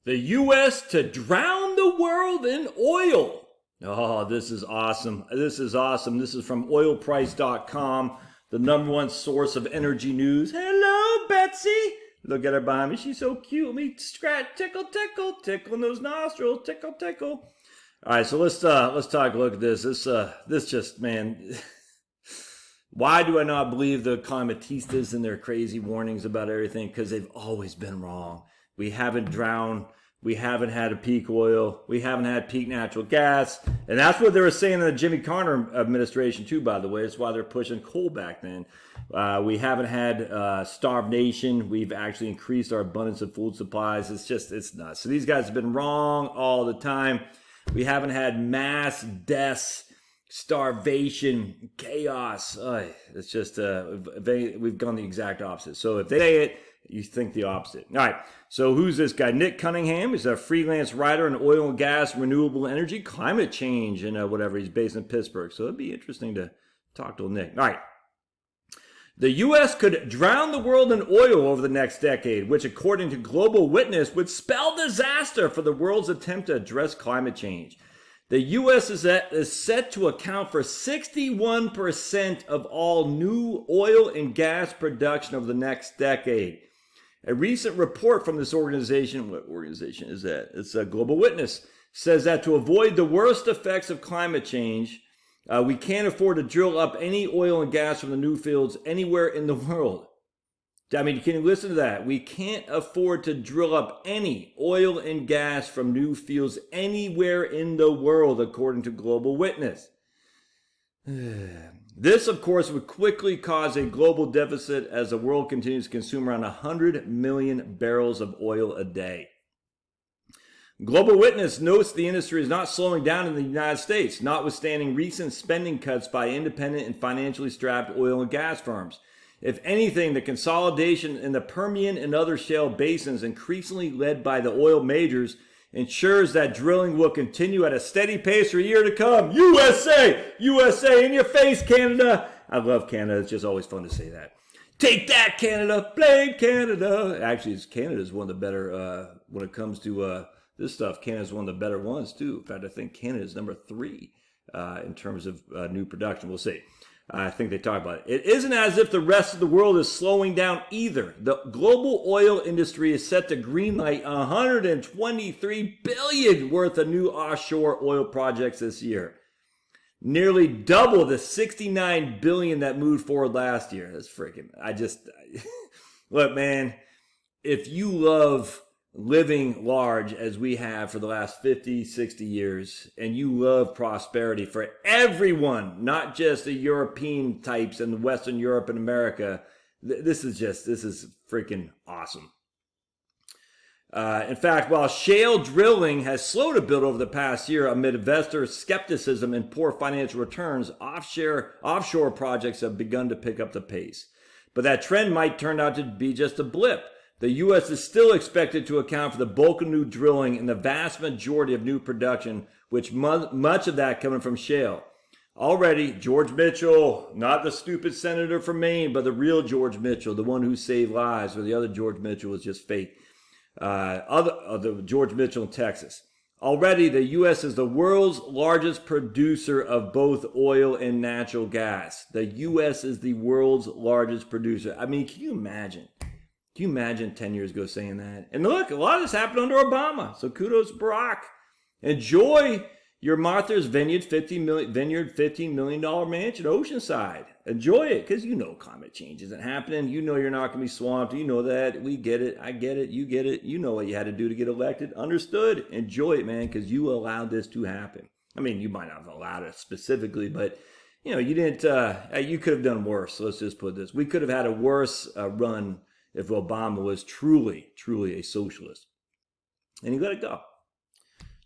The U.S. to drown the world in oil. Oh, this is awesome. This is awesome. This is from oilprice.com, the #1 source of energy news. Hello, Betsy. Look at her behind me. She's so cute. Let me scratch, tickle, tickle, tickle in those nostrils, tickle, tickle. All right, so let's take a look at this. This just, man. Why do I not believe the climatistas and their crazy warnings about everything? Because they've always been wrong. We haven't drowned. We haven't had a peak oil. We haven't had peak natural gas. And that's what they were saying in the Jimmy Carter administration too, by the way. That's why they're pushing coal back then. We haven't had starved nation. We've actually increased our abundance of food supplies. It's nuts. So these guys have been wrong all the time. We haven't had mass deaths, starvation, chaos. It's just, we've gone the exact opposite. So if they say it, you think the opposite. All right, so who's this guy? Nick Cunningham. He's a freelance writer in oil and gas, renewable energy, climate change, and whatever. He's based in Pittsburgh. So it'd be interesting to talk to Nick. All right. The U.S. could drown the world in oil over the next decade, which, according to Global Witness, would spell disaster for the world's attempt to address climate change. The U.S. is set to account for 61% of all new oil and gas production over the next decade. A recent report from this organization, what organization is that? It's a Global Witness, says that to avoid the worst effects of climate change, we can't afford to drill up any oil and gas from the new fields anywhere in the world. I mean, can you listen to that? We can't afford to drill up any oil and gas from new fields anywhere in the world, according to Global Witness. This, of course, would quickly cause a global deficit as the world continues to consume around 100 million barrels of oil a day. Global Witness notes the industry is not slowing down in the United States, notwithstanding recent spending cuts by independent and financially strapped oil and gas firms. If anything, the consolidation in the Permian and other shale basins, increasingly led by the oil majors, ensures that drilling will continue at a steady pace for a year to come. USA! USA, in your face, Canada! I love Canada. It's just always fun to say that. Take that, Canada! Blame Canada! Actually, Canada's one of the better, when it comes to this stuff, Canada's one of the better ones, too. In fact, I think Canada's #3 in terms of new production. We'll see. I think they talk about it. It isn't as if the rest of the world is slowing down either. The global oil industry is set to greenlight $123 billion worth of new offshore oil projects this year. Nearly double the $69 billion that moved forward last year. That's freaking, look, man, if you love living large as we have for the last 50, 60 years, and you love prosperity for everyone, not just the European types in Western Europe and America, this is freaking awesome. In fact, while shale drilling has slowed a bit over the past year amid investor skepticism and poor financial returns, offshore projects have begun to pick up the pace. But that trend might turn out to be just a blip. The U.S. is still expected to account for the bulk of new drilling and the vast majority of new production, which much of that coming from shale. Already, George Mitchell, not the stupid senator from Maine, but the real George Mitchell, the one who saved lives, or the other George Mitchell was just fake. The George Mitchell in Texas. Already, the U.S. is the world's largest producer of both oil and natural gas. The U.S. is the world's largest producer. I mean, can you imagine? Can you imagine 10 years ago saying that? And look, a lot of this happened under Obama. So kudos to Barack. Enjoy your Martha's Vineyard $15 million mansion, Oceanside. Enjoy it, because you know climate change isn't happening. You know you're not going to be swamped. You know that. We get it. I get it. You get it. You know what you had to do to get elected. Understood. Enjoy it, man, because you allowed this to happen. I mean, you might not have allowed it specifically, but you know, you didn't. You could have done worse. Let's just put this. We could have had a worse run if Obama was truly a socialist. And he let it go.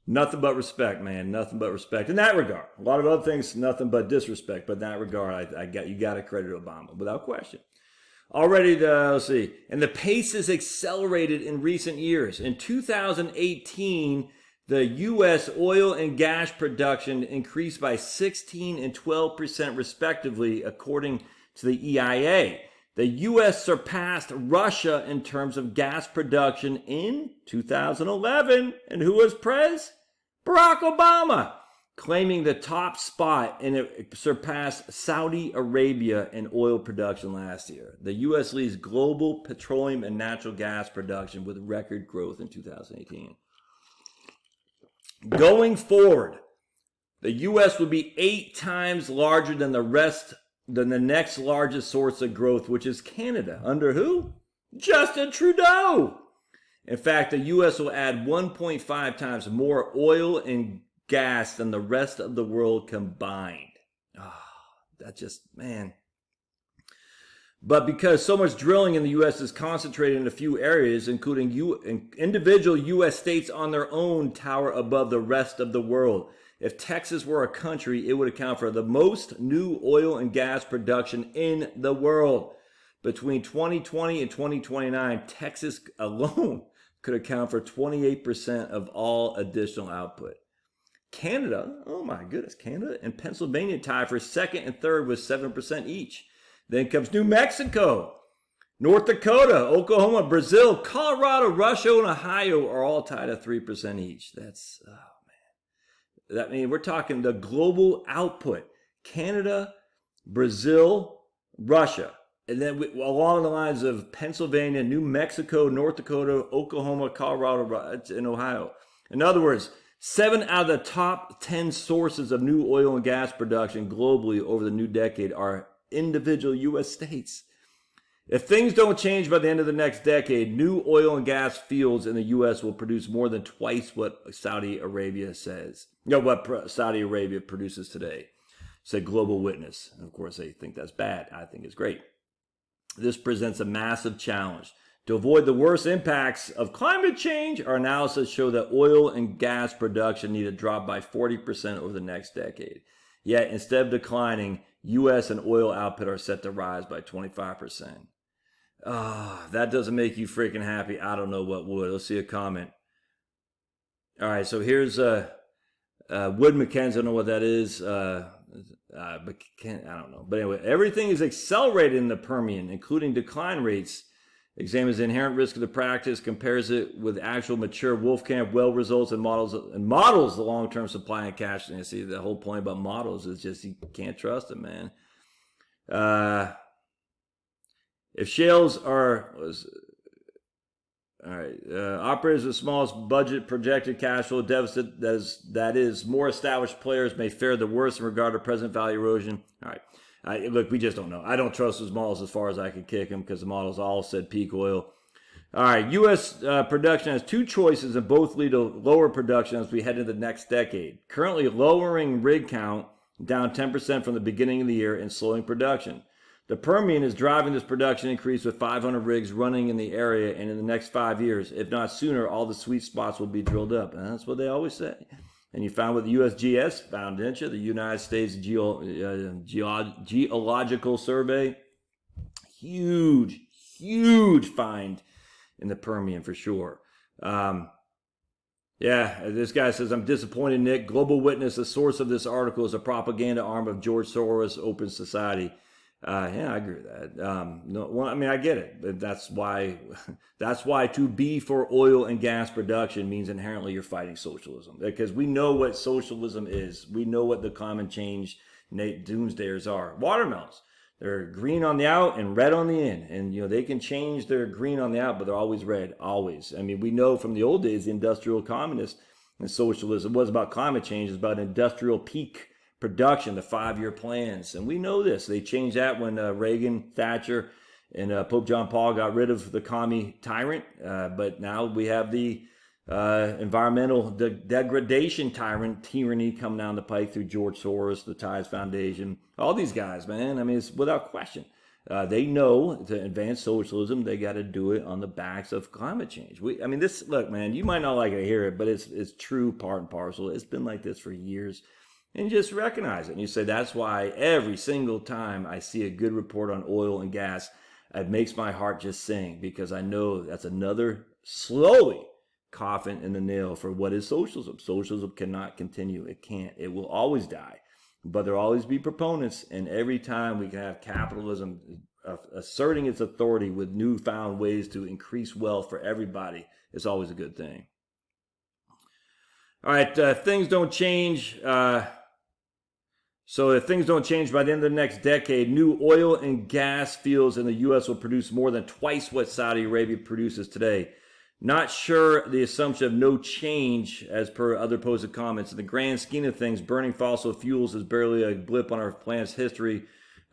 Nothing but respect, man. Nothing but respect in that regard. A lot of other things, nothing but disrespect. But in that regard, you got to credit Obama without question. Already, let's see. And the pace has accelerated in recent years. In 2018, the U.S. oil and gas production increased by 16 and 12% respectively, according to the EIA. The U.S. surpassed Russia in terms of gas production in 2011. And who was prez? Barack Obama, claiming the top spot, and it surpassed Saudi Arabia in oil production last year. The U.S. leads global petroleum and natural gas production with record growth in 2018. Going forward, the U.S. would be 8 times larger than the next largest source of growth, which is Canada. Under who? Justin Trudeau. In fact, the U.S. will add 1.5 times more oil and gas than the rest of the world combined. That just, man. But because so much drilling in the U.S. is concentrated in a few areas, including individual U.S. states on their own tower above the rest of the world. If Texas were a country, it would account for the most new oil and gas production in the world. Between 2020 and 2029, Texas alone could account for 28% of all additional output. Canada, oh my goodness, Canada and Pennsylvania tie for second and third with 7% each. Then comes New Mexico, North Dakota, Oklahoma, Brazil, Colorado, Russia, and Ohio are all tied at 3% each. That's, oh man. That means we're talking the global output. Canada, Brazil, Russia. And then along the lines of Pennsylvania, New Mexico, North Dakota, Oklahoma, Colorado, and Ohio. In other words, 7 out of the top 10 sources of new oil and gas production globally over the new decade are individual U.S. states. If things don't change by the end of the next decade, new oil and gas fields in the U.S. will produce more than twice what Saudi Arabia says. What Saudi Arabia produces today, said Global Witness. And of course, they think that's bad. I think it's great. This presents a massive challenge. To avoid the worst impacts of climate change, our analysis show that oil and gas production need to drop by 40% over the next decade. Yet, instead of declining, U.S. and oil output are set to rise by 25%. That doesn't make you freaking happy. I don't know what would. Let's see a comment. All right, so here's Wood Mackenzie. I don't know what that is. I don't know. But anyway, everything is accelerated in the Permian, including decline rates. Examines the inherent risk of the practice, compares it with actual mature Wolfcamp well results, and models the long-term supply and cash. And you see, the whole point about models is just you can't trust them, man. If shales are operators with smallest budget projected cash flow deficit, that is more established players may fare the worst in regard to present value erosion. All right. Look, we just don't know. I don't trust those models as far as I can kick them because the models all said peak oil. All right, U.S. production has 2 choices and both lead to lower production as we head into the next decade. Currently lowering rig count down 10% from the beginning of the year and slowing production. The Permian is driving this production increase with 500 rigs running in the area, and in the next 5 years, if not sooner, all the sweet spots will be drilled up. And that's what they always say. And you found what the USGS found, didn't you? The United States Geological Survey. Huge find in the Permian for sure. This guy says, I'm disappointed, Nick. Global Witness, the source of this article, is a propaganda arm of George Soros' Open Society. I agree with that. I get it. But that's why to be for oil and gas production means inherently you're fighting socialism. Because we know what socialism is. We know what the climate change doomsdayers are. Watermelons. They're green on the out and red on the in. And, they can change their green on the out, but they're always red. Always. We know from the old days, the industrial communists and socialism was about climate change. It's about industrial peak production, the 5-year plans. And we know this. They changed that when Reagan, Thatcher, and Pope John Paul got rid of the commie tyrant. But now we have the environmental degradation tyranny coming down the pike through George Soros, the Tides Foundation. All these guys, man. It's without question. They know to advance socialism, they got to do it on the backs of climate change. Look, man, you might not like to hear it, but it's true part and parcel. It's been like this for years. And just recognize it. And you say, that's why every single time I see a good report on oil and gas, it makes my heart just sing, because I know that's another slowly coffin in the nail for what is socialism. Socialism cannot continue. It can't. It will always die. But there will always be proponents. And every time we can have capitalism asserting its authority with newfound ways to increase wealth for everybody is always a good thing. All right, if things don't change, so if things don't change by the end of the next decade, new oil and gas fields in the U.S. will produce more than twice what Saudi Arabia produces today. Not sure the assumption of no change as per other posted comments. In the grand scheme of things, burning fossil fuels is barely a blip on our planet's history.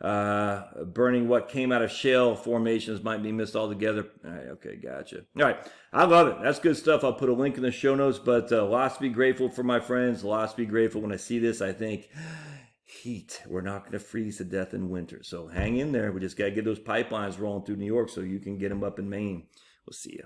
Burning what came out of shale formations might be missed altogether. All right, okay, gotcha. All right, I love it. That's good stuff. I'll put a link in the show notes, but lots to be grateful for, my friends. Lots to be grateful. When I see this, I think, heat. We're not going to freeze to death in winter. So hang in there. We just got to get those pipelines rolling through New York so you can get them up in Maine. We'll see you.